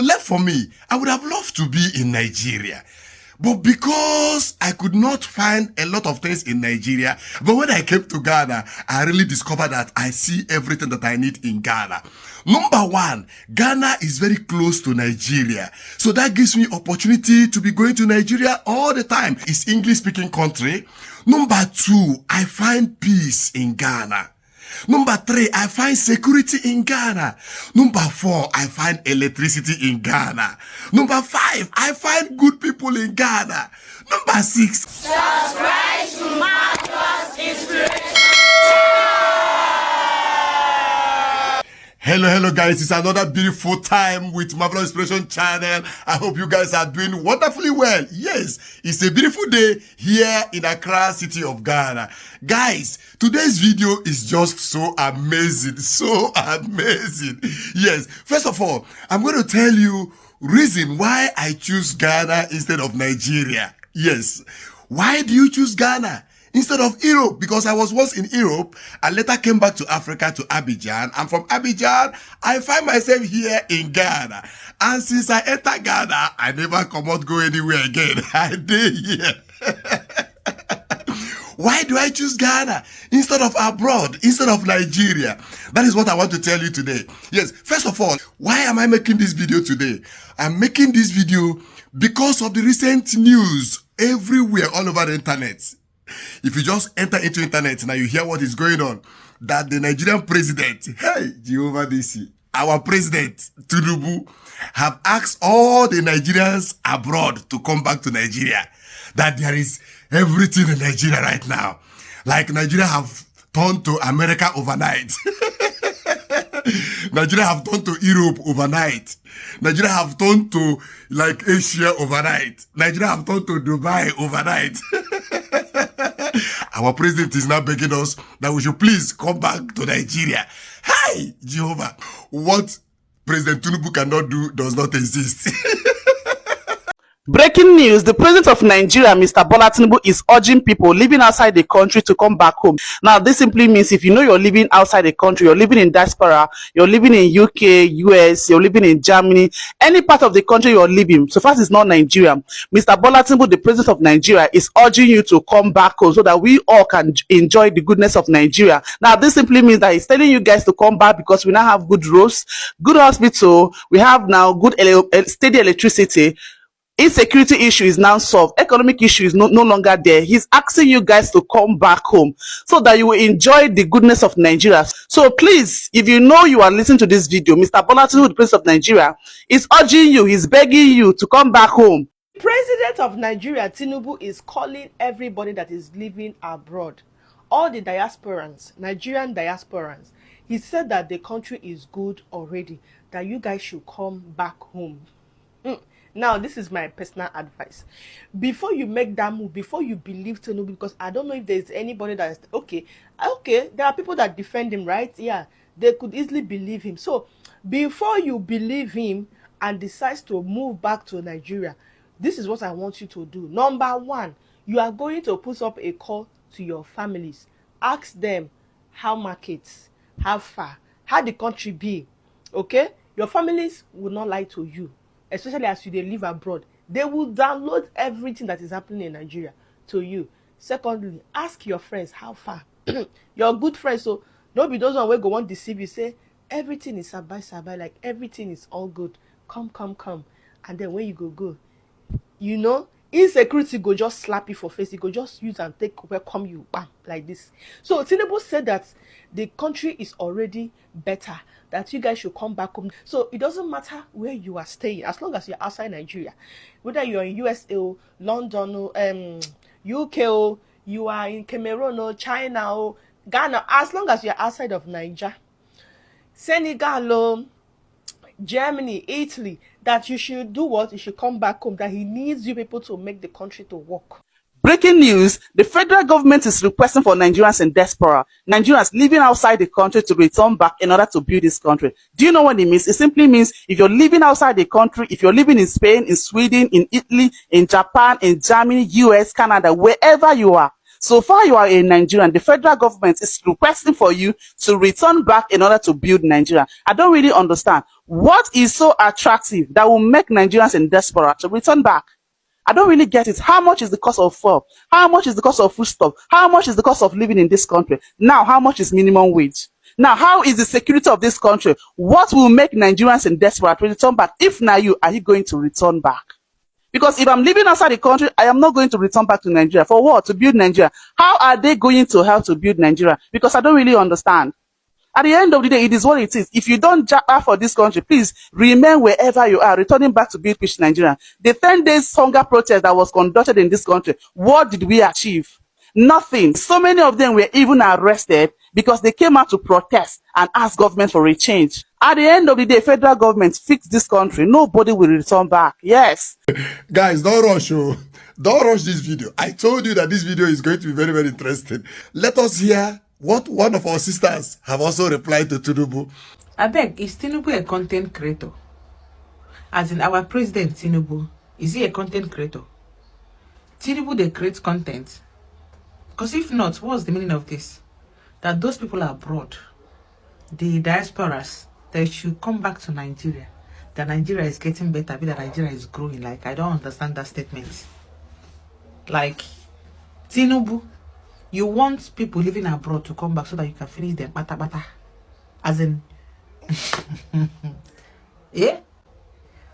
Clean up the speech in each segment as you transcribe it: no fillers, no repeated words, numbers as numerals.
Left for me, I would have loved to be in Nigeria. But because I could not find a lot of things in Nigeria, but when I came to Ghana, I really discovered that I see everything that I need in Ghana. Number one, Ghana is very close to Nigeria. So that gives me opportunity to be going to Nigeria all the time. It's English-speaking country. Number two, I find peace in Ghana. Number three, I find security in Ghana. Number four, I find electricity in Ghana. Number five, I find good people in Ghana. Number six, subscribe to Marvelous Inspiration. Hello guys, it's another beautiful time with Marvelous Inspiration channel. I hope you guys are doing wonderfully well. Yes, it's a beautiful day here in Accra, city of Ghana. Guys, today's video is just so amazing, Yes, first of all, I'm going to tell you reason why I choose Ghana instead of Nigeria. Yes, why do you choose Ghana instead of Europe? Because I was once in Europe and later came back to Africa, to Abidjan. And from Abidjan, I find myself here in Ghana. And since I enter Ghana, I never come out, go anywhere again. I stay here. Why do I choose Ghana instead of abroad, instead of Nigeria? That is what I want to tell you today. Yes, first of all, why am I making this video today? I'm making this video because of the recent news everywhere, all over the internet. If you just enter into internet now, you hear what is going on. That the Nigerian president, hey, Jehovah DC, our president, Tinubu, have asked all the Nigerians abroad to come back to Nigeria. That there is everything in Nigeria right now. Like Nigeria have turned to America overnight. Nigeria have turned to Europe overnight. Nigeria have turned to like Asia overnight. Nigeria have turned to Dubai overnight. Our president is now begging us that we should please come back to Nigeria. Hi, Jehovah. What President Tinubu cannot do does not exist. Breaking news, the president of Nigeria, Mr. Bola Tinubu, is urging people living outside the country to come back home. Now, this simply means if you know you're living outside the country, you're living in diaspora, you're living in UK, US, you're living in Germany, any part of the country you're living, so far as it's not Nigeria, Mr. Bola Tinubu, the president of Nigeria, is urging you to come back home so that we all can enjoy the goodness of Nigeria. Now, this simply means that he's telling you guys to come back because we now have good roads, good hospital, we have now good steady electricity. Insecurity issue is now solved. Economic issue is no longer there. He's asking you guys to come back home so that you will enjoy the goodness of Nigeria. So please, if you know you are listening to this video, Mr. Bola Tinubu, the president of Nigeria, is urging you, he's begging you to come back home. President of Nigeria, Tinubu, is calling everybody that is living abroad, all the diasporans, Nigerian diasporans. He said that the country is good already, that you guys should come back home. Now, this is my personal advice. Before you make that move, before you believe Tinubu, because I don't know if there's anybody that is, okay, there are people that defend him, right? Yeah, they could easily believe him. So, before you believe him and decides to move back to Nigeria, this is what I want you to do. Number one, you are going to put up a call to your families. Ask them how markets, how far, how the country be, okay? Your families will not lie to you. Especially as you live abroad, they will download everything that is happening in Nigeria to you. Secondly, ask your friends how far. Your good friends, so don't be those one where go want to deceive you. Say everything is sabai, like everything is all good. Come, and then when you go, you know, insecurity go just slap you for face. You go just use and take welcome you, bam, like this. So Tinubu said that the country is already better, that you guys should come back home. So it doesn't matter where you are staying, as long as you're outside Nigeria, whether you're in USA, London, UK, you are in Cameroon, China, Ghana, as long as you're outside of Nigeria, Senegal, Germany, Italy, that you should do what? You should come back home, that he needs you people to make the country to work. Breaking news, the federal government is requesting for Nigerians in diaspora, Nigerians living outside the country, to return back in order to build this country. Do you know what it means? It simply means if you're living outside the country, if you're living in Spain, in Sweden, in Italy, in Japan, in Germany, US, Canada, wherever you are, So far you are a Nigerian, the federal government is requesting for you to return back in order to build Nigeria. I don't really understand. What is so attractive that will make Nigerians in diaspora to return back? I don't really get it. How much is the cost of fuel? How much is the cost of foodstuff? How much is the cost of living in this country? Now, how much is minimum wage? Now, how is the security of this country? What will make Nigerians in diaspora to return back? If now you, are you going to return back? Because if I'm living outside the country, I am not going to return back to Nigeria. For what? To build Nigeria. How are they going to help to build Nigeria? Because I don't really understand. At the end of the day, it is what it is. If you don't jack out for this country, please remain wherever you are, returning back to build peace Nigeria. The 10 days hunger protest that was conducted in this country, what did we achieve? Nothing. So many of them were even arrested because they came out to protest and ask government for a change. At the end of the day, federal government fix this country. Nobody will return back. Yes. Guys, don't rush. Oh. Don't rush this video. I told you that this video is going to be very, very interesting. Let us hear what one of our sisters have also replied to Tinubu. I beg, is Tinubu a content creator? As in our president Tinubu, is he a content creator? Tinubu, they create content. Because if not, what's the meaning of this? That those people are abroad, the diasporas, they should come back to Nigeria. That Nigeria is getting better, that Nigeria is growing. Like, I don't understand that statement. Like, Tinubu, you want people living abroad to come back so that you can finish them bata bata. As in, yeah?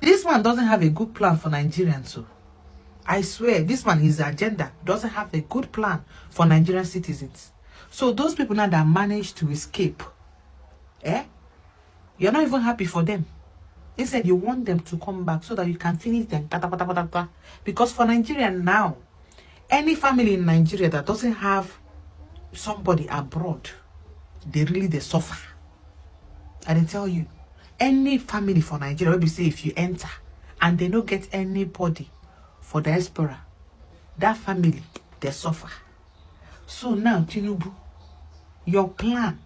This man doesn't have a good plan for Nigerians. So I swear, this man, his agenda doesn't have a good plan for Nigerian citizens. So those people now that manage to escape, you're not even happy for them. Instead, you want them to come back so that you can finish them. Because for Nigeria now, any family in Nigeria that doesn't have somebody abroad, they suffer. And I tell you, any family for Nigeria, maybe say if you enter and they don't get anybody for diaspora, that family, they suffer. So now, Tinubu, your plan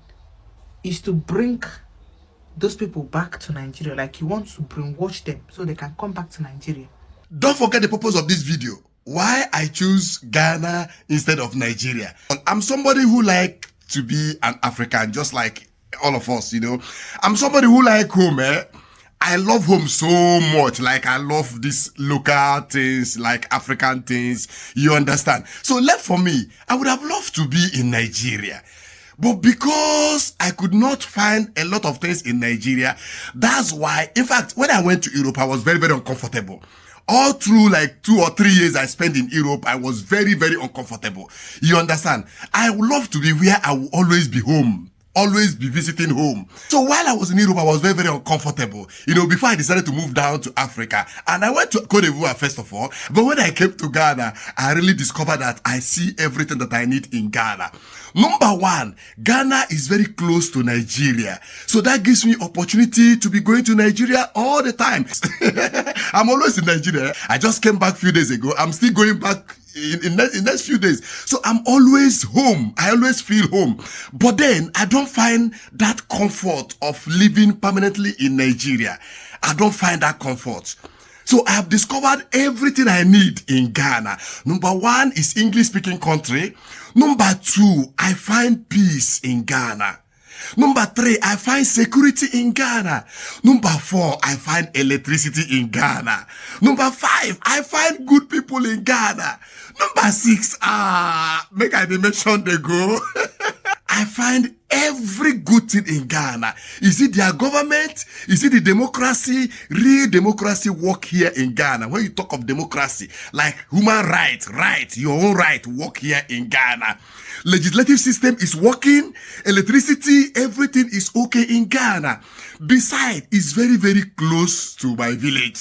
is to bring those people back to Nigeria. Like, you want to brainwash them so they can come back to Nigeria. Don't forget the purpose of this video. Why I choose Ghana instead of Nigeria. I'm somebody who like to be an African, just like all of us, you know. I'm somebody who like home, I love home so much. Like, I love these local things, like African things. You understand? So left for me, I would have loved to be in Nigeria. But because I could not find a lot of things in Nigeria, that's why, in fact, when I went to Europe, I was very, very uncomfortable. All through like 2 or 3 years I spent in Europe, I was very, very uncomfortable. You understand? I would love to be where I will always be home. Always be visiting home. So while I was in Europe, I was very, very uncomfortable. You know, before I decided to move down to Africa. And I went to Cote d'Ivoire first of all. But when I came to Ghana, I really discovered that I see everything that I need in Ghana. Number one, Ghana is very close to Nigeria. So that gives me opportunity to be going to Nigeria all the time. I'm always in Nigeria. I just came back a few days ago. I'm still going back in next few days. So I'm always home. I always feel home. But then I don't find that comfort of living permanently in Nigeria. I don't find that comfort. So I have discovered everything I need in Ghana. Number one is English-speaking country. Number two, I find peace in Ghana. Number three, I find security in Ghana. Number four, I find electricity in Ghana. Number five, I find good people in Ghana. Number six, make I mention the go. I find every good thing in Ghana. Is it their government? Is it the democracy? Real democracy work here in Ghana. When you talk of democracy, like human rights, your own right work here in Ghana. Legislative system is working. Electricity, everything is okay in Ghana. Besides, it's very, very close to my village.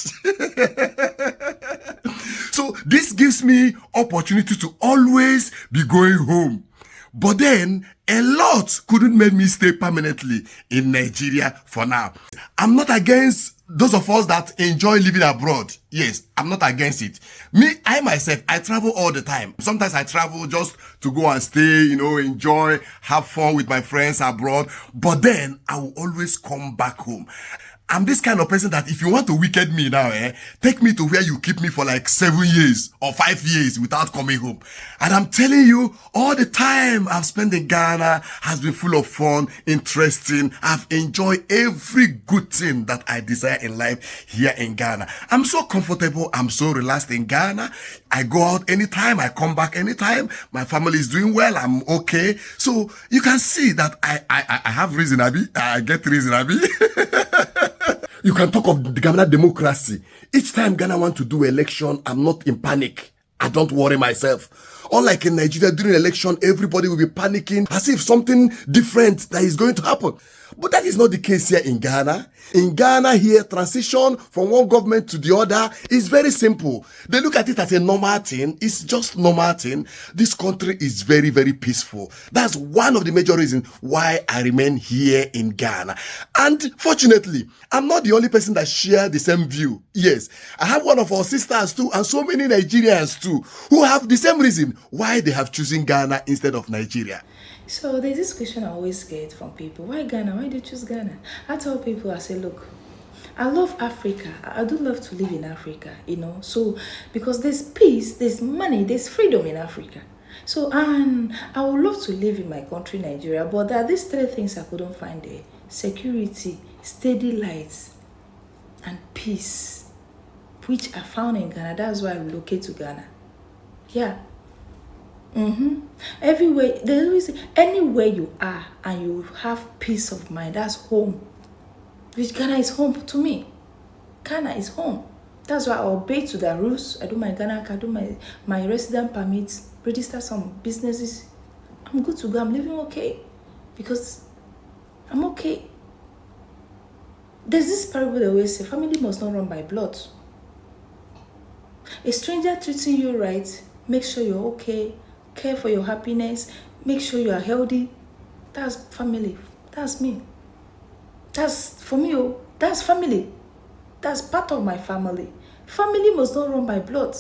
So this gives me opportunity to always be going home. But then, a lot couldn't make me stay permanently in Nigeria for now. I'm not against those of us that enjoy living abroad. Yes, I'm not against it. Me, I myself, I travel all the time. Sometimes I travel just to go and stay, you know, enjoy, have fun with my friends abroad. But then, I will always come back home. I'm this kind of person that if you want to wicked me now, take me to where you keep me for like 7 years or 5 years without coming home. And I'm telling you, all the time I've spent in Ghana has been full of fun, interesting. I've enjoyed every good thing that I desire in life here in Ghana. I'm so comfortable. I'm so relaxed in Ghana. I go out anytime. I come back anytime. My family is doing well. I'm okay. So you can see that I have reason, Abi. I get reason, Abi. You can talk of the Ghana democracy. Each time Ghana want to do election, I'm not in panic. I don't worry myself. Unlike in Nigeria, during election, everybody will be panicking as if something different that is going to happen. But that is not the case here in Ghana. In Ghana here, transition from one government to the other is very simple. They look at it as a normal thing. It's just normal thing. This country is very, very peaceful. That's one of the major reasons why I remain here in Ghana. And fortunately, I'm not the only person that share the same view. Yes, I have one of our sisters too, and so many Nigerians too, who have the same reason why they have chosen Ghana instead of Nigeria. So there's this question I always get from people. Why Ghana? Why did you choose Ghana? I tell people, I say, look, I love Africa. I do love to live in Africa, So because there's peace, there's money, there's freedom in Africa. So and I would love to live in my country, Nigeria, but there are these 3 things I couldn't find there. Security, steady lights, and peace, which I found in Ghana. That's why I relocated to Ghana. Yeah. Everywhere, there's always anywhere you are and you have peace of mind, that's home. Which Ghana is home to me. Ghana is home. That's why I obey to the rules. I do my Ghana card, do my resident permits, register some businesses. I'm good to go. I'm living okay because I'm okay. There's this parable that always say, family must not run by blood. A stranger treating you right, make sure you're okay. Care for your happiness, make sure you are healthy. That's family. That's me. That's for me. That's family. That's part of my family. Family must not run by blood.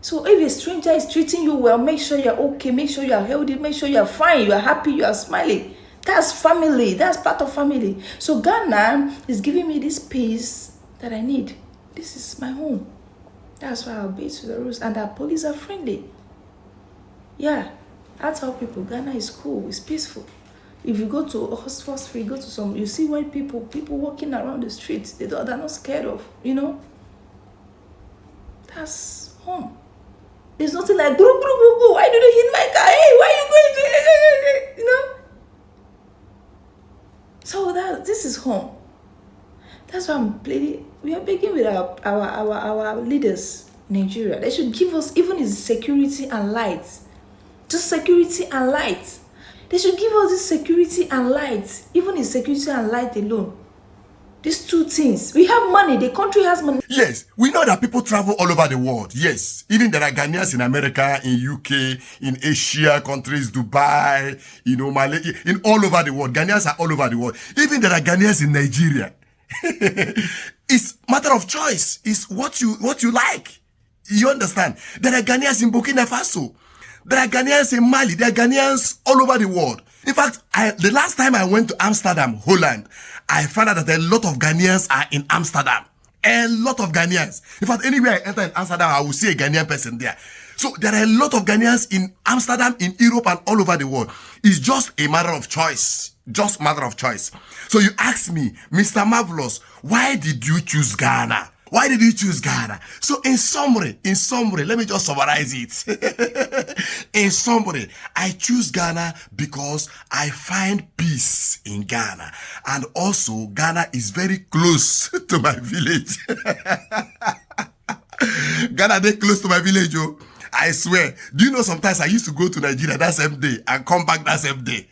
So if a stranger is treating you well, make sure you're okay, make sure you are healthy, make sure you are fine, you are happy, you are smiling. That's family. That's part of family. So Ghana is giving me this peace that I need. This is my home. That's why I'll be to the rules. And our police are friendly. Yeah, I tell people Ghana is cool, it's peaceful. If you go to Oxford, you go to some, you see white people walking around the streets, they're not scared of, That's home. There's nothing like, why did you hit my car? Hey, why are you going to, So this is home. That's why we are begging with our leaders, Nigeria. They should give us even his security and lights. Just security and light. They should give us this security and light. Even in security and light alone. These 2 things. We have money. The country has money. Yes, we know that people travel all over the world. Yes, even there are Ghanaians in America, in UK, in Asia countries, Dubai, Malaysia, in all over the world. Ghanaians are all over the world. Even there are Ghanaians in Nigeria. It's matter of choice. It's what you like. You understand? There are Ghanaians in Burkina Faso. There are Ghanaians in Mali. There are Ghanaians all over the world. In fact, the last time I went to Amsterdam, Holland, I found out that a lot of Ghanaians are in Amsterdam. A lot of Ghanaians. In fact, anywhere I enter in Amsterdam, I will see a Ghanaian person there. So there are a lot of Ghanaians in Amsterdam, in Europe, and all over the world. It's just a matter of choice. Just matter of choice. So you ask me, Mr. Marvelous, why did you choose Ghana? Why did you choose Ghana? So in summary, let me just summarize it. In summary, I choose Ghana because I find peace in Ghana. And also, Ghana is very close to my village. Ghana, they close to my village, oh. I swear. Do you know sometimes I used to go to Nigeria that same day and come back that same day?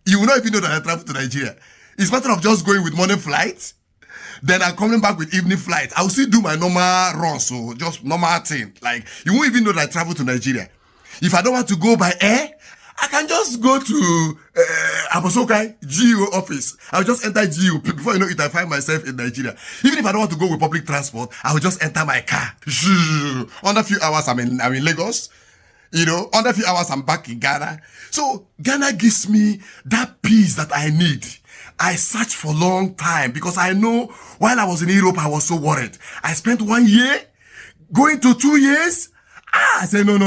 You will not even know that I travel to Nigeria. It's a matter of just going with morning flight. Then I'm coming back with evening flight. I'll still do my normal run, so just normal thing. Like, you won't even know that I travel to Nigeria. If I don't want to go by air, I can just go to Abosokai GEO office. I'll just enter GEO. Before you know it, I find myself in Nigeria. Even if I don't want to go with public transport, I will just enter my car. Under a few hours, I'm in Lagos. Under a few hours, I'm back in Ghana. So Ghana gives me that peace that I need. I searched for a long time because I know while I was in Europe, I was so worried. I spent 1 year, going to 2 years. I said, no. In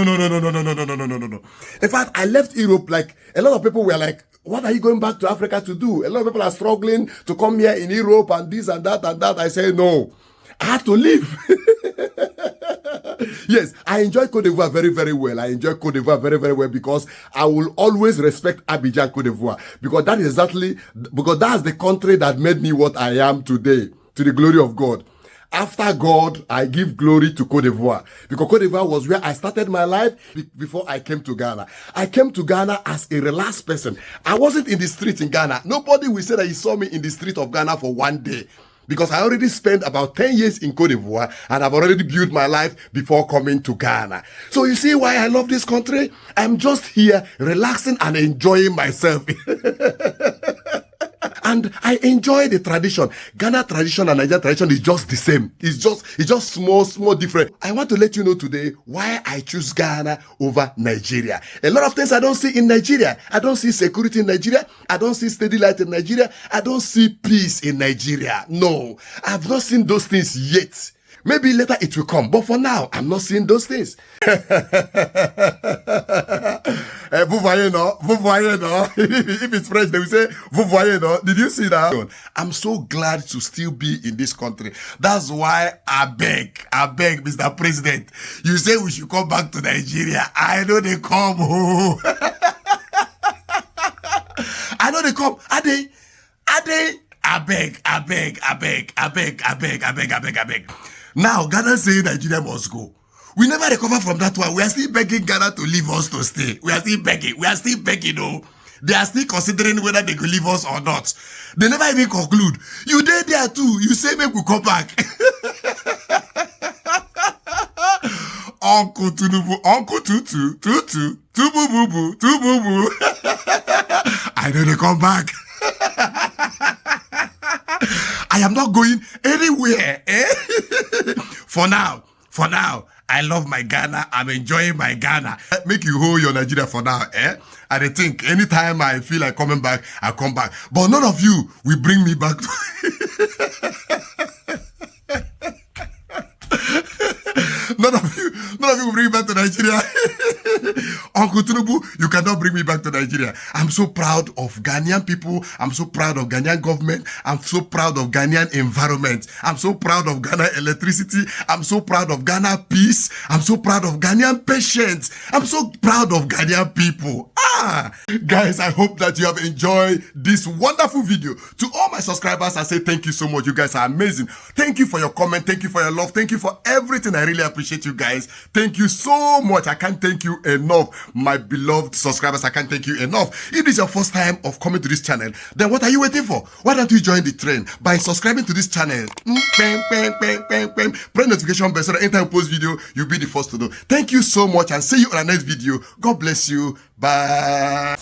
fact, I left Europe, like, a lot of people were like, what are you going back to Africa to do? A lot of people are struggling to come here in Europe and this and that and that. I say, no, I had to leave. Yes, I enjoy Cote d'Ivoire very, very well. I enjoy Cote d'Ivoire very, very well because I will always respect Abidjan, Cote d'Ivoire, because that's the country that made me what I am today, to the glory of God. After God, I give glory to Cote d'Ivoire because Cote d'Ivoire was where I started my life before I came to Ghana. I came to Ghana as a relaxed person. I wasn't in the street in Ghana. Nobody will say that he saw me in the street of Ghana for 1 day because I already spent about 10 years in Cote d'Ivoire and I've already built my life before coming to Ghana. So you see why I love this country? I'm just here relaxing and enjoying myself. And I enjoy the tradition. Ghana tradition and Nigeria tradition is just the same. It's just small different. I want to let you know today why I choose Ghana over Nigeria. A lot of things I don't see in Nigeria. I don't see security in Nigeria. I don't see steady light in Nigeria. I don't see peace in Nigeria. No, I've not seen those things yet. Maybe later it will come, but for now, I'm not seeing those things. Vous voyez, no? Vous voyez, no? If it's French, they will say, vous voyez, no? Did you see that? I'm so glad to still be in this country. That's why I beg, Mr. President. You say we should come back to Nigeria. I know they come. Oh. I know they come. Are they? I beg. Now, Ghana say Nigeria must go. We never recover from that one. We are still begging Ghana to leave us to stay. We are still begging, no. They are still considering whether they could leave us or not. They never even conclude. You did there too. You say make we come back. Uncle Tunubu, Uncle Tutu, Tubu, Tubu. I know they come back. I am not going anywhere. For now, I love my Ghana. I'm enjoying my Ghana. Make you hold your Nigeria for now. And I think anytime I feel like coming back, I come back. But none of you will bring me back. None of you will bring me back to Nigeria. Uncle Tinubu, you cannot bring me back to Nigeria. I'm so proud of Ghanaian people. I'm so proud of Ghanaian government. I'm so proud of Ghanaian environment. I'm so proud of Ghana electricity. I'm so proud of Ghana peace. I'm so proud of Ghanaian patience. I'm so proud of Ghanaian people. Guys, I hope that you have enjoyed this wonderful video. To all my subscribers, I say thank you so much. You guys are amazing. Thank you for your comment. Thank you for your love. Thank you for everything. I really appreciate you guys. Thank you so much. I can't thank you enough. My beloved subscribers, I can't thank you enough. If this is your first time of coming to this channel, then what are you waiting for? Why don't you join the trend by subscribing to this channel? Press notification bell so that anytime I post video, you'll be the first to know. Thank you so much and see you on our next video. God bless you. Bye.